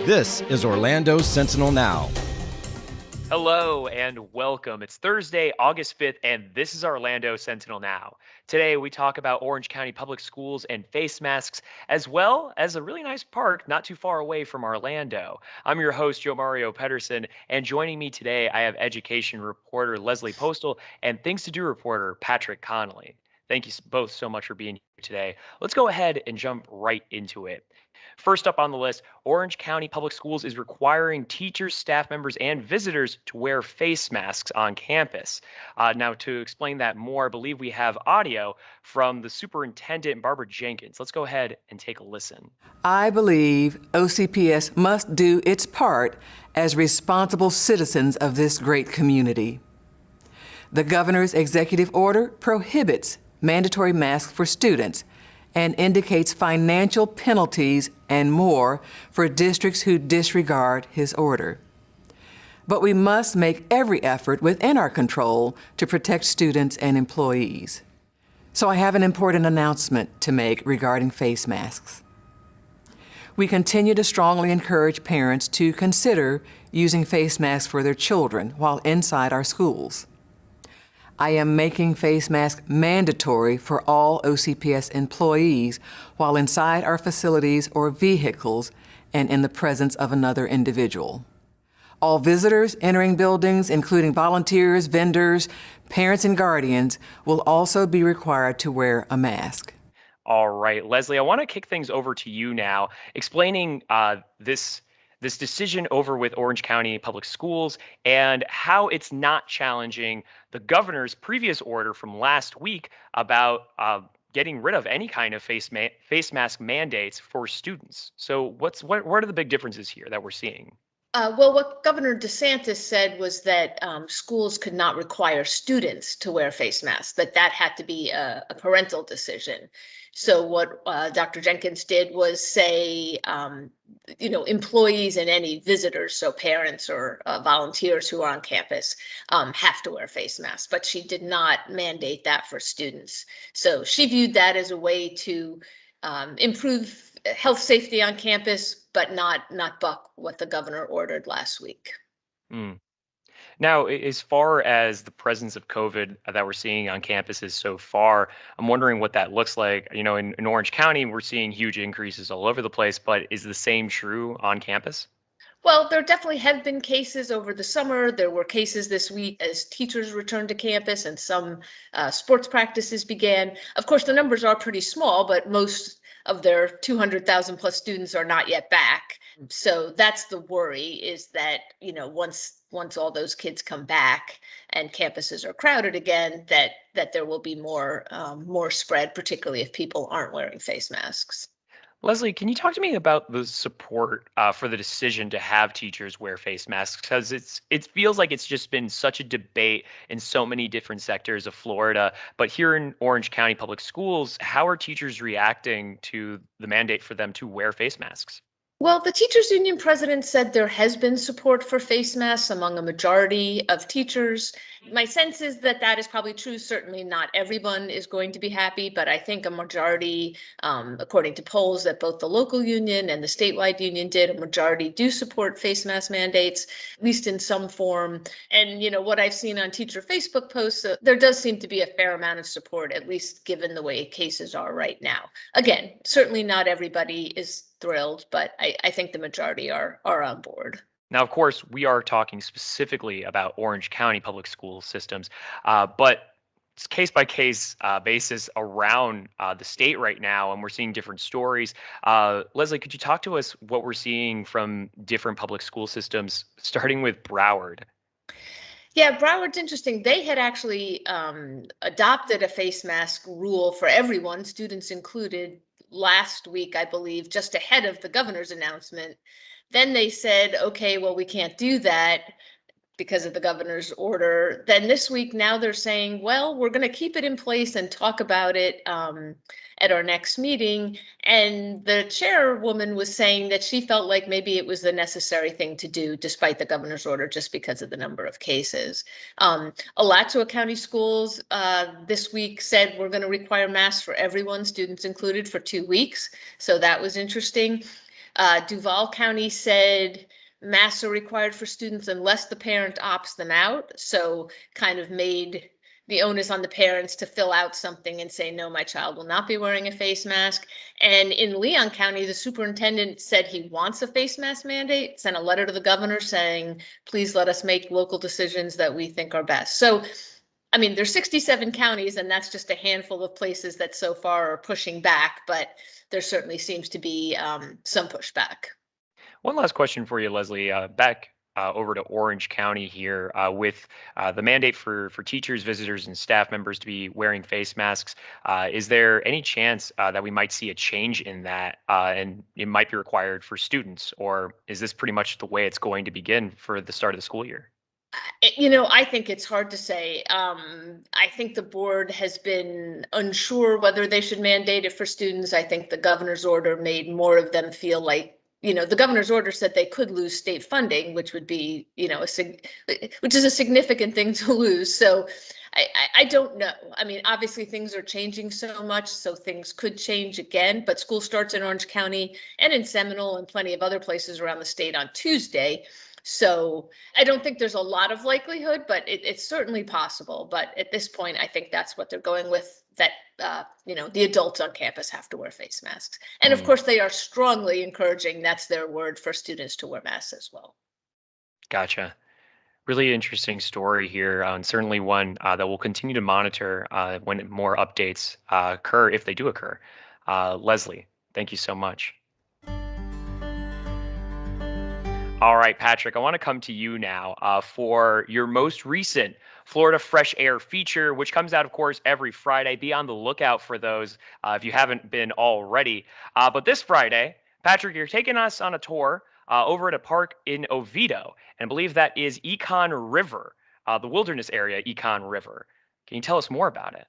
This is Orlando Sentinel Now. Hello and welcome. It's Thursday, August 5th, and this is Orlando Sentinel Now. Today, we talk about Orange County Public Schools and face masks, as well as a really nice park not too far away from Orlando. I'm your host, Joe Mario Pedersen, and joining me today, I have education reporter Leslie Postal and Things to Do reporter Patrick Connolly. Thank you both so much for being here today. Let's go ahead and jump right into it. First up on the list, Orange County Public Schools is requiring teachers, staff members, and visitors to wear face masks on campus. Now, to explain that more, I believe we have audio from the superintendent, Barbara Jenkins. Let's go ahead and take a listen. I believe OCPS must do its part as responsible citizens of this great community. The governor's executive order prohibits mandatory masks for students and indicates financial penalties and more for districts who disregard his order. But we must make every effort within our control to protect students and employees. So I have an important announcement to make regarding face masks. We continue to strongly encourage parents to consider using face masks for their children while inside our schools. I am making face masks mandatory for all OCPS employees while inside our facilities or vehicles and in the presence of another individual. All visitors entering buildings, including volunteers, vendors, parents, and guardians, will also be required to wear a mask. All right, Leslie, I want to kick things over to you now, explaining this decision over with Orange County Public Schools and how it's not challenging the governor's previous order from last week about getting rid of any kind of face mask mandates for students. So what are the big differences here that we're seeing? Well, what Governor DeSantis said was that schools could not require students to wear face masks, that had to be a parental decision. So what Dr. Jenkins did was say, employees and any visitors, so parents or volunteers who are on campus have to wear face masks, but she did not mandate that for students. So she viewed that as a way to improve health safety on campus, but not buck what the governor ordered last week. Mm. Now, as far as the presence of COVID that we're seeing on campuses so far, I'm wondering what that looks like. In Orange County, we're seeing huge increases all over the place, but is the same true on campus? Well, there definitely have been cases over the summer. There were cases this week as teachers returned to campus and some sports practices began. Of course, the numbers are pretty small, but most of their 200,000 plus students are not yet back. So that's the worry, is that, once all those kids come back and campuses are crowded again, that there will be more spread, particularly if people aren't wearing face masks. Leslie, can you talk to me about the support for the decision to have teachers wear face masks? Because it feels like it's just been such a debate in so many different sectors of Florida. But here in Orange County Public Schools, how are teachers reacting to the mandate for them to wear face masks? Well, the teachers union president said there has been support for face masks among a majority of teachers. My sense is that is probably true. Certainly not everyone is going to be happy, but I think a majority, according to polls that both the local union and the statewide union did, a majority do support face mask mandates, at least in some form. And, what I've seen on teacher Facebook posts, there does seem to be a fair amount of support, at least given the way cases are right now. Again, certainly not everybody is thrilled, but I think the majority are on board. Now, of course, we are talking specifically about Orange County public school systems, but it's case by case basis around the state right now, and we're seeing different stories. Leslie, could you talk to us what we're seeing from different public school systems, starting with Broward? Yeah, Broward's interesting. They had actually adopted a face mask rule for everyone, students included, last week, I believe, just ahead of the governor's announcement. Then they said, okay, well, we can't do that because of the governor's order. Then this week, now they're saying, well, we're going to keep it in place and talk about it at our next meeting. And the chairwoman was saying that she felt like maybe it was the necessary thing to do, despite the governor's order, just because of the number of cases. Alachua County Schools this week said we're going to require masks for everyone, students included, for 2 weeks. So that was interesting. Duval County said masks are required for students unless the parent opts them out. So kind of made the onus on the parents to fill out something and say, no, my child will not be wearing a face mask. And in Leon County, the superintendent said he wants a face mask mandate, sent a letter to the governor saying, please let us make local decisions that we think are best. So, I mean, there's 67 counties, and that's just a handful of places that so far are pushing back, but there certainly seems to be some pushback. One last question for you, Leslie. Back over to Orange County here with the mandate for teachers, visitors, and staff members to be wearing face masks. Is there any chance that we might see a change in that and it might be required for students? Or is this pretty much the way it's going to begin for the start of the school year? I think it's hard to say. I think the board has been unsure whether they should mandate it for students. I think the governor's order made more of them feel like, the governor's order said they could lose state funding, which would be, which is a significant thing to lose. So I don't know. I mean, obviously things are changing so much, so things could change again, but school starts in Orange County and in Seminole and plenty of other places around the state on Tuesday. So I don't think there's a lot of likelihood, but it's certainly possible. But at this point, I think that's what they're going with, that, the adults on campus have to wear face masks. And of course, they are strongly encouraging, that's their word, for students to wear masks as well. Gotcha. Really interesting story here, and certainly one that we'll continue to monitor when more updates occur, if they do occur. Leslie, thank you so much. All right, Patrick, I want to come to you now for your most recent Florida Fresh Air feature, which comes out, of course, every Friday. Be on the lookout for those if you haven't been already. But this Friday, Patrick, you're taking us on a tour over at a park in Oviedo, and I believe that is Econ River, the wilderness area, Econ River. Can you tell us more about it?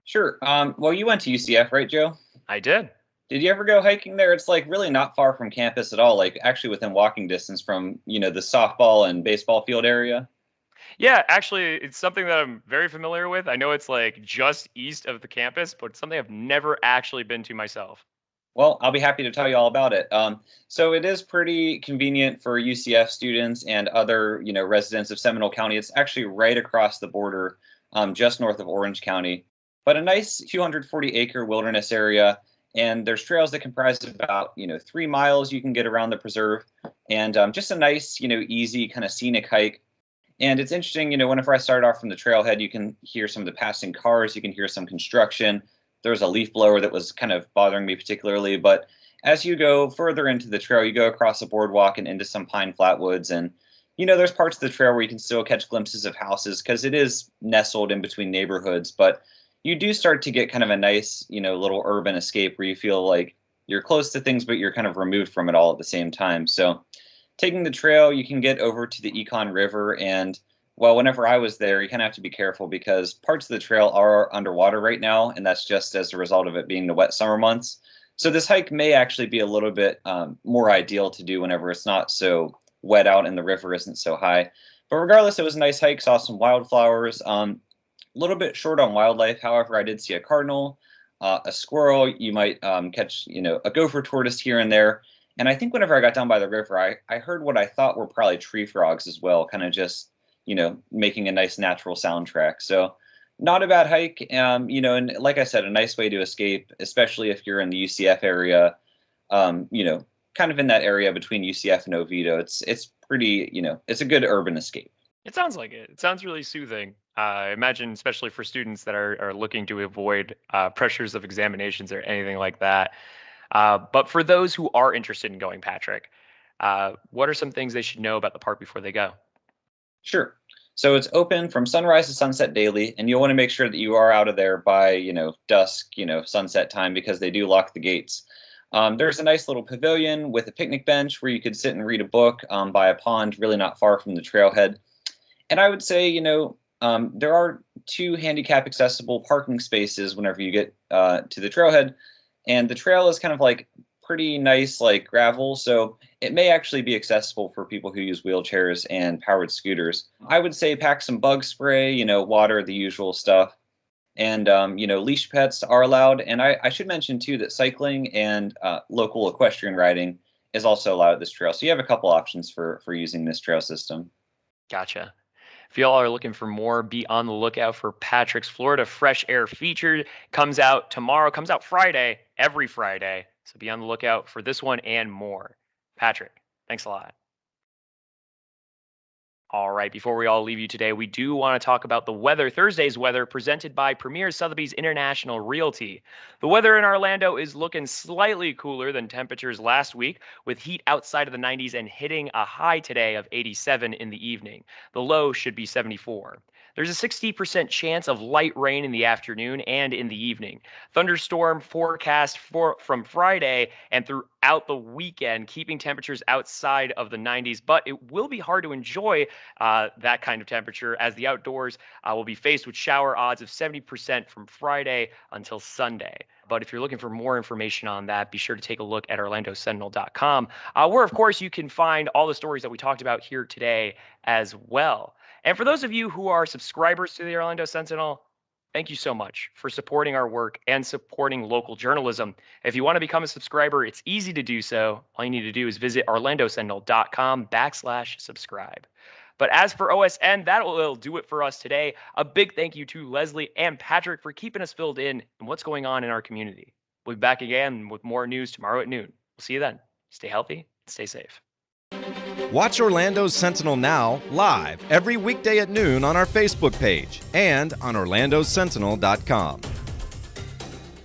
Sure. Well, you went to UCF, right, Joe? I did. Did you ever go hiking there? It's like really not far from campus at all, like actually within walking distance from, the softball and baseball field area. Yeah, actually, it's something that I'm very familiar with. I know it's like just east of the campus, but it's something I've never actually been to myself. Well, I'll be happy to tell you all about it. So it is pretty convenient for UCF students and other, residents of Seminole County. It's actually right across the border, just north of Orange County, but a nice 240-acre wilderness area. And there's trails that comprise about, 3 miles you can get around the preserve, and just a nice, easy kind of scenic hike. And it's interesting, whenever I started off from the trailhead, you can hear some of the passing cars, you can hear some construction. There was a leaf blower that was kind of bothering me particularly. But as you go further into the trail, you go across a boardwalk and into some pine flatwoods. And, there's parts of the trail where you can still catch glimpses of houses because it is nestled in between neighborhoods. But you do start to get kind of a nice, little urban escape where you feel like you're close to things, but you're kind of removed from it all at the same time. So taking the trail, you can get over to the Econ River. And well, whenever I was there, you kind of have to be careful because parts of the trail are underwater right now. And that's just as a result of it being the wet summer months. So this hike may actually be a little bit more ideal to do whenever it's not so wet out and the river isn't so high. But regardless, it was a nice hike, saw some wildflowers. A little bit short on wildlife. However, I did see a cardinal, a squirrel. You might catch, a gopher tortoise here and there. And I think whenever I got down by the river, I heard what I thought were probably tree frogs as well, kind of just, making a nice natural soundtrack. So not a bad hike, and like I said, a nice way to escape, especially if you're in the UCF area, kind of in that area between UCF and Oviedo. It's pretty, it's a good urban escape. It sounds like it. It sounds really soothing. I imagine, especially for students that are looking to avoid pressures of examinations or anything like that. But for those who are interested in going, Patrick, what are some things they should know about the park before they go? Sure. So it's open from sunrise to sunset daily, and you'll want to make sure that you are out of there by, dusk, sunset time, because they do lock the gates. There's a nice little pavilion with a picnic bench where you could sit and read a book by a pond really not far from the trailhead. And I would say, there are 2 handicap accessible parking spaces whenever you get to the trailhead. And the trail is kind of like pretty nice, like gravel. So it may actually be accessible for people who use wheelchairs and powered scooters. I would say pack some bug spray, water, the usual stuff. And, leash pets are allowed. And I should mention, too, that cycling and local equestrian riding is also allowed at this trail. So you have a couple options for using this trail system. Gotcha. If y'all are looking for more, be on the lookout for Patrick's Florida Fresh Air feature. Comes out tomorrow, comes out Friday, every Friday. So be on the lookout for this one and more. Patrick, thanks a lot. All right, before we all leave you today, we do want to talk about the weather. Thursday's weather presented by Premier Sotheby's International Realty. The weather in Orlando is looking slightly cooler than temperatures last week, with heat outside of the 90s and hitting a high today of 87 in the evening. The low should be 74. There's a 60% chance of light rain in the afternoon and in the evening. Thunderstorm forecast from Friday and throughout the weekend, keeping temperatures outside of the 90s, but it will be hard to enjoy that kind of temperature as the outdoors will be faced with shower odds of 70% from Friday until Sunday. But if you're looking for more information on that, be sure to take a look at orlandosentinel.com, where, of course, you can find all the stories that we talked about here today as well. And for those of you who are subscribers to the Orlando Sentinel, thank you so much for supporting our work and supporting local journalism. If you want to become a subscriber, it's easy to do so. All you need to do is visit orlandosentinel.com/subscribe. But as for OSN, that will do it for us today. A big thank you to Leslie and Patrick for keeping us filled in on what's going on in our community. We'll be back again with more news tomorrow at noon. We'll see you then. Stay healthy, stay safe. Watch Orlando Sentinel Now live every weekday at noon on our Facebook page and on orlandosentinel.com.